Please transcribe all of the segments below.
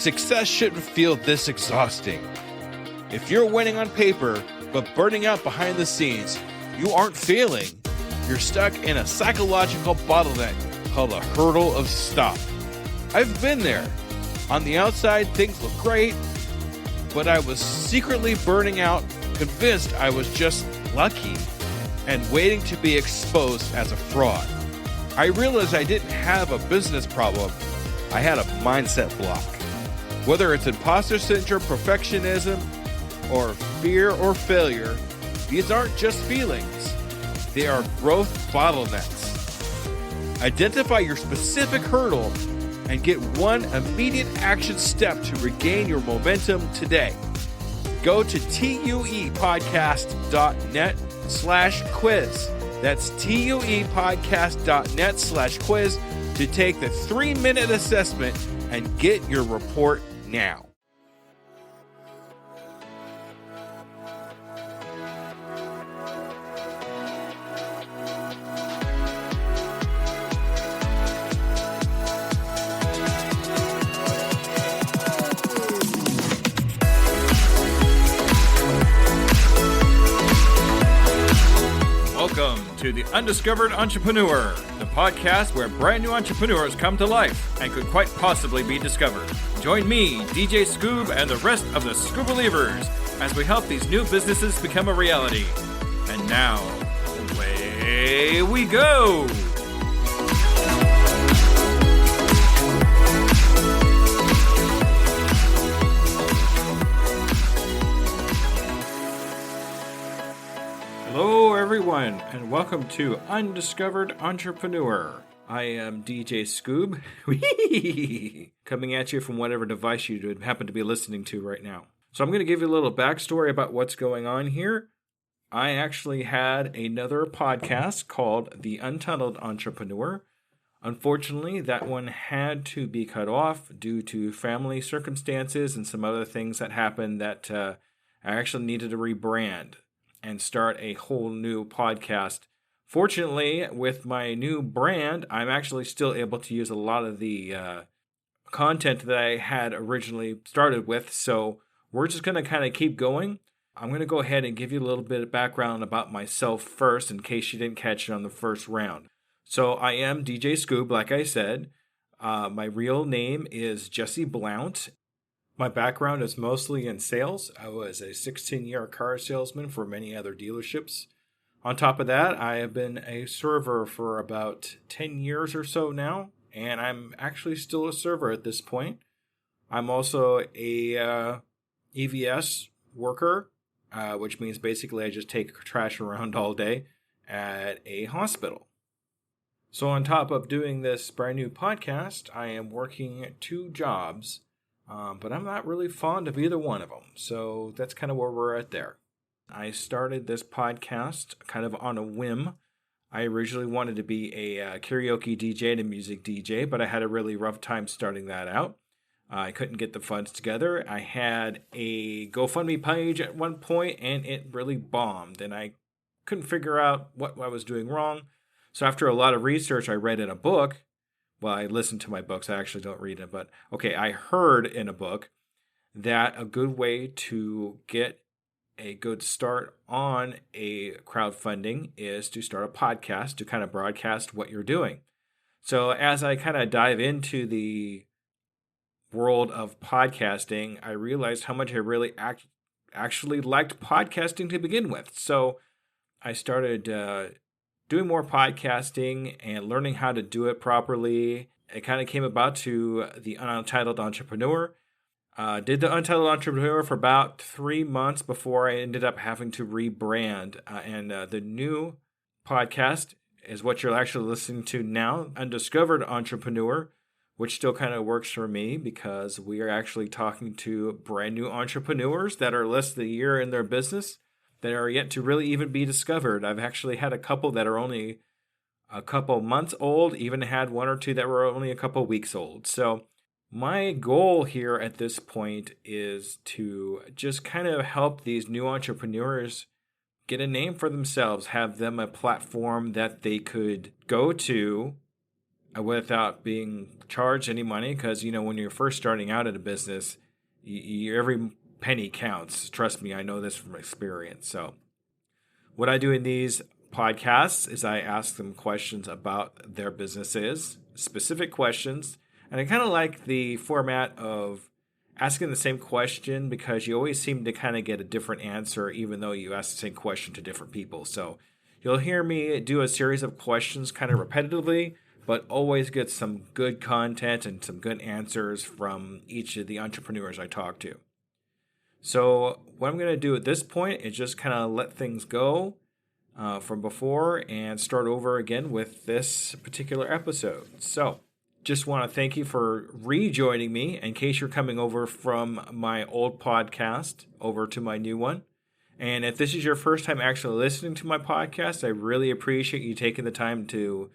Success shouldn't feel this exhausting. If you're winning on paper, but burning out behind the scenes, you aren't failing. You're stuck in a psychological bottleneck called a hurdle of stop. I've been there. On the outside, things look great, but I was secretly burning out, convinced I was just lucky and waiting to be exposed as a fraud. I realized I didn't have a business problem. I had a mindset block. Whether it's imposter syndrome, perfectionism, or fear or failure, these aren't just feelings. They are growth bottlenecks. Identify your specific hurdle and get one immediate action step to regain your momentum today. Go to tuepodcast.net/quiz. That's tuepodcast.net/quiz to take the 3-minute assessment and get your report now. Welcome to the Undiscovered Entrepreneur, the podcast where brand new entrepreneurs come to life and could quite possibly be discovered. Join me, DJ Skoob, and the rest of the Skoobelievers as we help these new businesses become a reality. And now, away we go! Hello everyone, and welcome to Undiscovered Entrepreneur. I am DJ Skoob, coming at you from whatever device you happen to be listening to right now. So I'm going to give you a little backstory about what's going on here. I actually had another podcast called the Untitled Entrepreneur. Unfortunately, that one had to be cut off due to family circumstances and some other things that happened that I actually needed to rebrand and start a whole new podcast. Fortunately, with my new brand, I'm actually still able to use a lot of the content that I had originally started with, so we're just going to kind of keep going. I'm going to go ahead and give you a little bit of background about myself first, in case you didn't catch it on the first round. So I am DJ Skoob, like I said. My real name is Jesse Blount. My background is mostly in sales. I was a 16-year car salesman for many other dealerships. On top of that, I have been a server for about 10 years or so now, and I'm actually still a server at this point. I'm also a EVS worker, which means basically I just take trash around all day at a hospital. So on top of doing this brand new podcast, I am working 2 jobs. But I'm not really fond of either one of them. So that's kind of where we're at there. I started this podcast kind of on a whim. I originally wanted to be a karaoke DJ and a music DJ, but I had a really rough time starting that out. I couldn't get the funds together. I had a GoFundMe page at one point, and it really bombed. And I couldn't figure out what I was doing wrong. So after a lot of research, I read in a book. Well, I listen to my books. I actually don't read it. But, okay, I heard in a book that a good way to get a good start on a crowdfunding is to start a podcast to kind of broadcast what you're doing. So as I kind of dive into the world of podcasting, I realized how much I really actually liked podcasting to begin with. So I started doing more podcasting and learning how to do it properly. It kind of came about to the Untitled Entrepreneur. Did the Untitled Entrepreneur for about 3 months before I ended up having to rebrand. And the new podcast is what you're actually listening to now, Undiscovered Entrepreneur, which still kind of works for me because we are actually talking to brand new entrepreneurs that are less than a year in their business, that are yet to really even be discovered. I've actually had a couple that are only a couple months old, even had 1 or 2 that were only a couple weeks old. So my goal here at this point is to just kind of help these new entrepreneurs get a name for themselves, have them a platform that they could go to without being charged any money. Because, when you're first starting out at a business, every penny counts. Trust me, I know this from experience. So what I do in these podcasts is I ask them questions about their businesses, specific questions. And I kind of like the format of asking the same question because you always seem to kind of get a different answer, even though you ask the same question to different people. So you'll hear me do a series of questions kind of repetitively, but always get some good content and some good answers from each of the entrepreneurs I talk to. So what I'm going to do at this point is just kind of let things go from before and start over again with this particular episode. So just want to thank you for rejoining me in case you're coming over from my old podcast over to my new one. And if this is your first time actually listening to my podcast, I really appreciate you taking the time to,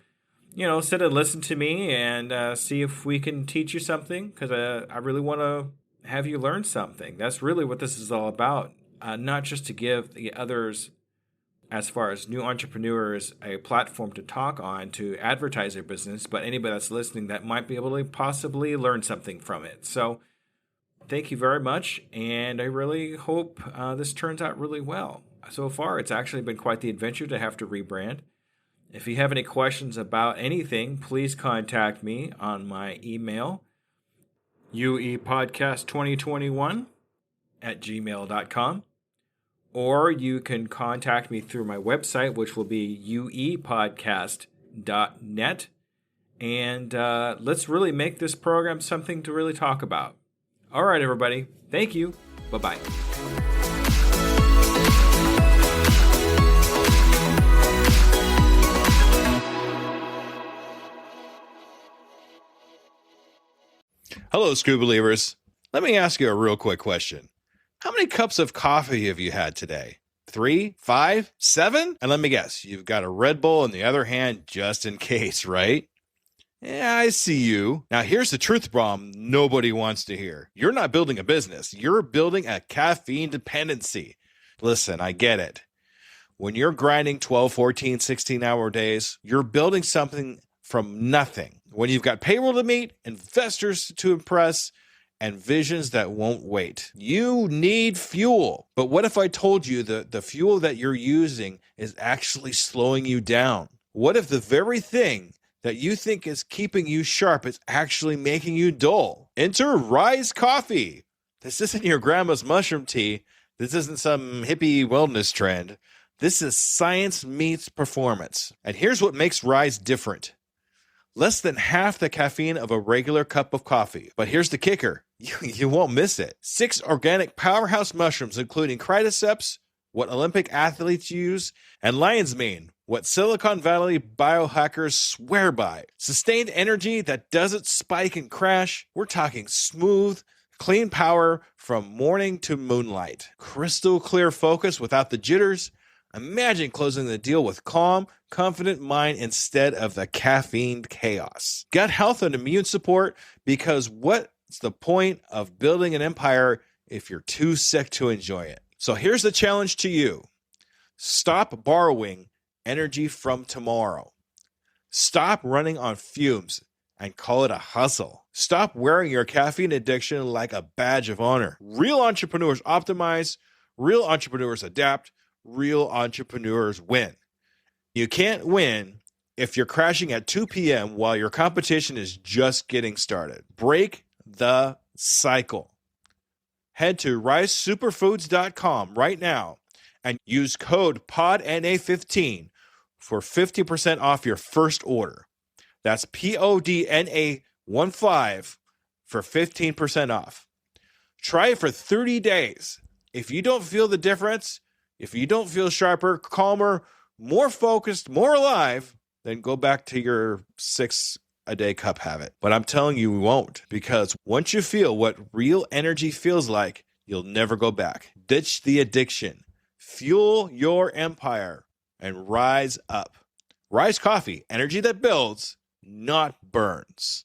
sit and listen to me and see if we can teach you something, because I really want to have you learn something. That's really what this is all about. Not just to give the others, as far as new entrepreneurs, a platform to talk on, to advertise their business, but anybody that's listening that might be able to possibly learn something from it. So thank you very much, and I really hope this turns out really well. So far, it's actually been quite the adventure to have to rebrand. If you have any questions about anything, please contact me on my email, uepodcast2021@gmail.com. Or you can contact me through my website, which will be uepodcast.net. And let's really make this program something to really talk about. All right, everybody. Thank you. Bye-bye. Hello, Skoobelievers. Let me ask you a real quick question. How many cups of coffee have you had today? 3, 5, 7? And let me guess, you've got a Red Bull in the other hand just in case, right? Yeah, I see you. Now, here's the truth bomb nobody wants to hear. You're not building a business. You're building a caffeine dependency. Listen, I get it. When you're grinding 12, 14, 16-hour days, you're building something from nothing. When you've got payroll to meet, investors to impress, and visions that won't wait. You need fuel. But what if I told you that the fuel that you're using is actually slowing you down? What if the very thing that you think is keeping you sharp is actually making you dull? Enter Rise Coffee. This isn't your grandma's mushroom tea. This isn't some hippie wellness trend. This is science meets performance. And here's what makes Rise different. Less than half the caffeine of a regular cup of coffee. But here's the kicker. You won't miss it. 6 organic powerhouse mushrooms, including cordyceps, what Olympic athletes use, and lion's mane, what Silicon Valley biohackers swear by. Sustained energy that doesn't spike and crash. We're talking smooth, clean power from morning to moonlight. Crystal clear focus without the jitters. Imagine closing the deal with calm, confident mind instead of the caffeine chaos. Gut health and immune support, because what's the point of building an empire if you're too sick to enjoy it? So here's the challenge to you. Stop borrowing energy from tomorrow. Stop running on fumes and call it a hustle. Stop wearing your caffeine addiction like a badge of honor. Real entrepreneurs optimize, real entrepreneurs adapt, real entrepreneurs win. You can't win if you're crashing at 2 p.m. while your competition is just getting started. Break the cycle. Head to risesuperfoods.com right now and use code PODNA15 for 50% off your first order. That's PODNA15 for 15% off. Try it for 30 days. If you don't feel the difference, if you don't feel sharper, calmer, more focused, more alive, then go back to your 6-a-day cup habit. But I'm telling you, you won't, because once you feel what real energy feels like, you'll never go back. Ditch the addiction, fuel your empire, and rise up. Rise Coffee, energy that builds, not burns.